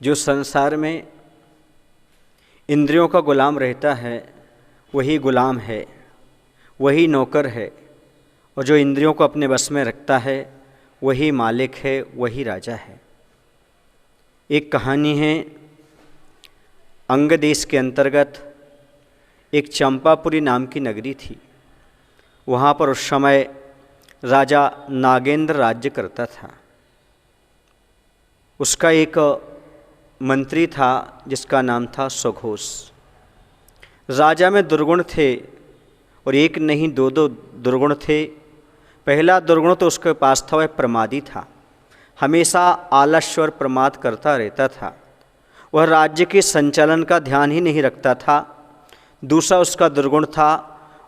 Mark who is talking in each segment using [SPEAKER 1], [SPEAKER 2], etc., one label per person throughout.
[SPEAKER 1] जो संसार में इंद्रियों का गुलाम रहता है वही गुलाम है, वही नौकर है, और जो इंद्रियों को अपने बस में रखता है वही मालिक है, वही राजा है। एक कहानी है, अंग देश के अंतर्गत एक चंपापुरी नाम की नगरी थी। वहाँ पर उस समय राजा नागेंद्र राज्य करता था। उसका एक मंत्री था जिसका नाम था सुघोष। राजा में दुर्गुण थे, और एक नहीं दो दुर्गुण थे। पहला दुर्गुण तो उसके पास था, वह प्रमादी था, हमेशा आलस्य और प्रमाद करता रहता था। वह राज्य के संचालन का ध्यान ही नहीं रखता था। दूसरा उसका दुर्गुण था,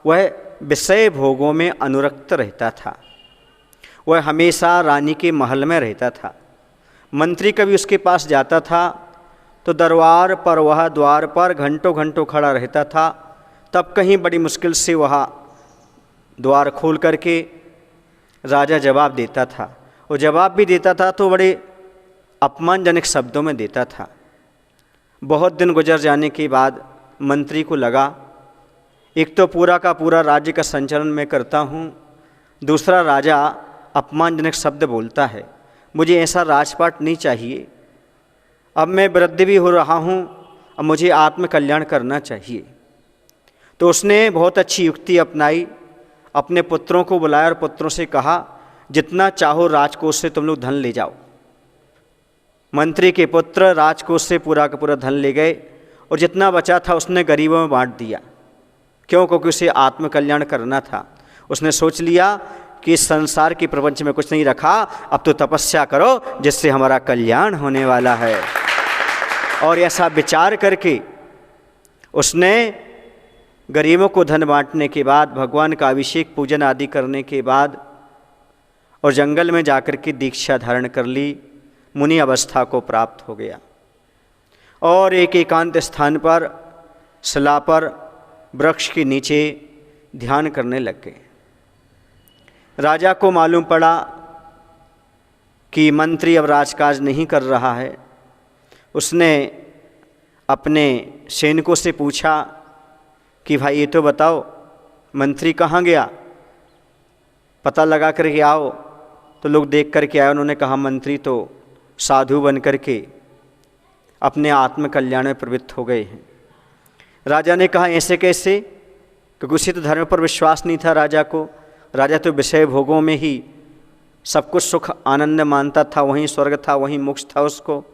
[SPEAKER 1] वह विषय भोगों में अनुरक्त रहता था। वह हमेशा रानी के महल में रहता था। मंत्री कभी उसके पास जाता था तो द्वार पर घंटों घंटों खड़ा रहता था। तब कहीं बड़ी मुश्किल से वह द्वार खोल करके राजा जवाब देता था। वो जवाब भी देता था तो बड़े अपमानजनक शब्दों में देता था। बहुत दिन गुजर जाने के बाद मंत्री को लगा, एक तो पूरा का पूरा राज्य का संचालन मैं करता हूँ, दूसरा राजा अपमानजनक शब्द बोलता है, मुझे ऐसा राजपाट नहीं चाहिए। अब मैं वृद्ध भी हो रहा हूँ, अब मुझे आत्मकल्याण करना चाहिए। तो उसने बहुत अच्छी युक्ति अपनाई, अपने पुत्रों को बुलाया और पुत्रों से कहा, जितना चाहो राजकोष से तुम लोग धन ले जाओ। मंत्री के पुत्र राजकोष से पूरा का पूरा धन ले गए, और जितना बचा था उसने गरीबों में बांट दिया। क्यों? क्योंकि उसे आत्मकल्याण करना था। उसने सोच लिया कि इस संसार के प्रपंच में कुछ नहीं रखा, अब तो तपस्या करो जिससे हमारा कल्याण होने वाला है। और ऐसा विचार करके उसने गरीबों को धन बांटने के बाद, भगवान का अभिषेक पूजन आदि करने के बाद, और जंगल में जाकर के दीक्षा धारण कर ली, मुनि अवस्था को प्राप्त हो गया। और एक एकांत स्थान पर शिला पर वृक्ष के नीचे ध्यान करने लग गए। राजा को मालूम पड़ा कि मंत्री अब राजकाज नहीं कर रहा है। उसने अपने सैनिकों से पूछा कि भाई ये तो बताओ मंत्री कहाँ गया, पता लगा करके आओ। तो लोग देख करके आए, उन्होंने कहा मंत्री तो साधु बन करके अपने आत्मकल्याण में प्रवृत्त हो गए हैं। राजा ने कहा ऐसे कैसे? क्योंकि उसी तो धर्म पर विश्वास नहीं था राजा को। राजा तो विषय भोगों में ही सब कुछ सुख आनंद मानता था, वहीं स्वर्ग था, वहीं मोक्ष था उसको।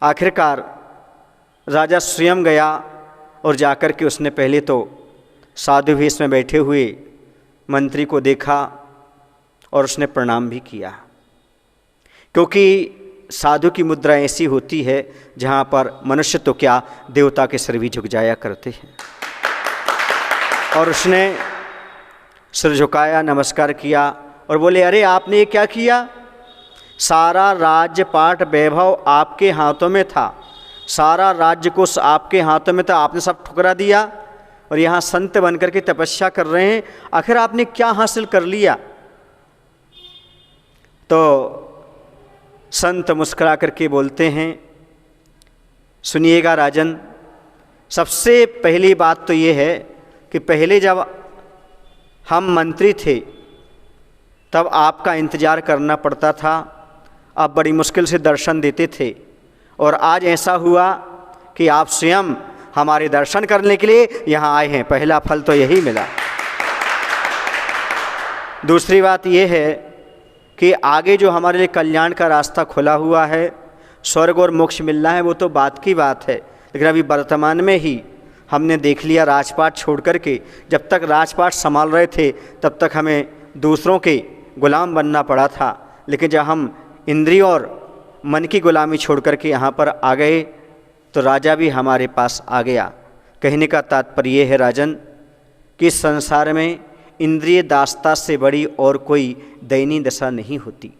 [SPEAKER 1] आखिरकार राजा स्वयं गया और जाकर के उसने पहले तो साधु वेश में बैठे हुए मंत्री को देखा और उसने प्रणाम भी किया। क्योंकि साधु की मुद्रा ऐसी होती है जहाँ पर मनुष्य तो क्या देवता के सिर भी झुक जाया करते हैं। और उसने सिर झुकाया, नमस्कार किया और बोले, अरे आपने ये क्या किया? सारा राज्यपाट वैभव आपके हाथों में था, सारा राज्य कुश आपके हाथों में था, आपने सब ठुकरा दिया और यहाँ संत बनकर के तपस्या कर रहे हैं। आखिर आपने क्या हासिल कर लिया? तो संत मुस्कुरा करके बोलते हैं, सुनिएगा राजन, सबसे पहली बात तो ये है कि पहले जब हम मंत्री थे तब आपका इंतज़ार करना पड़ता था, आप बड़ी मुश्किल से दर्शन देते थे, और आज ऐसा हुआ कि आप स्वयं हमारे दर्शन करने के लिए यहाँ आए हैं। पहला फल तो यही मिला। दूसरी बात ये है कि आगे जो हमारे लिए कल्याण का रास्ता खुला हुआ है, स्वर्ग और मोक्ष मिलना है, वो तो बात की बात है। लेकिन अभी वर्तमान में ही हमने देख लिया, राजपाट छोड़ करके, जब तक राजपाट संभाल रहे थे तब तक हमें दूसरों के गुलाम बनना पड़ा था। लेकिन जब हम इंद्रियों और मन की गुलामी छोड़ करके यहाँ पर आ गए तो राजा भी हमारे पास आ गया। कहने का तात्पर्य ये है राजन कि इस संसार में इंद्रिय दासता से बड़ी और कोई दयनीय दशा नहीं होती।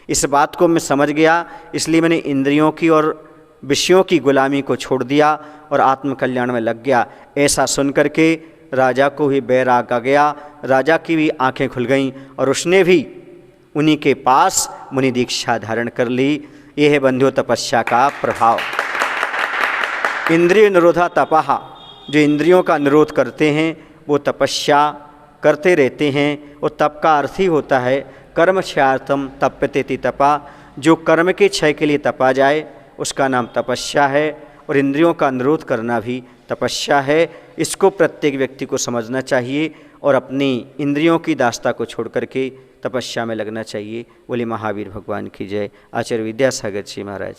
[SPEAKER 1] इस बात को मैं समझ गया, इसलिए मैंने इंद्रियों की और विषयों की गुलामी को छोड़ दिया और आत्मकल्याण में लग गया। ऐसा सुन करके राजा को भी बैराग आ गया, राजा की भी आंखें खुल गईं और उसने भी उन्हीं के पास मुनि दीक्षा धारण कर ली। ये है बंध्यो तपस्या का प्रभाव। इंद्रिय निरोधा तपः, जो इंद्रियों का निरोध करते हैं वो तपस्या करते रहते हैं। और तप का अर्थ ही होता है कर्म क्षयार्थम तप्यतेति तपा, जो कर्म के क्षय के लिए तपा जाए उसका नाम तपस्या है। और इंद्रियों का निरोध करना भी तपस्या है। इसको प्रत्येक व्यक्ति को समझना चाहिए और अपनी इंद्रियों की दास्ता को छोड़ करके तपस्या में लगना चाहिए। बोले महावीर भगवान की जय। आचार्य विद्यासागर जी महाराज।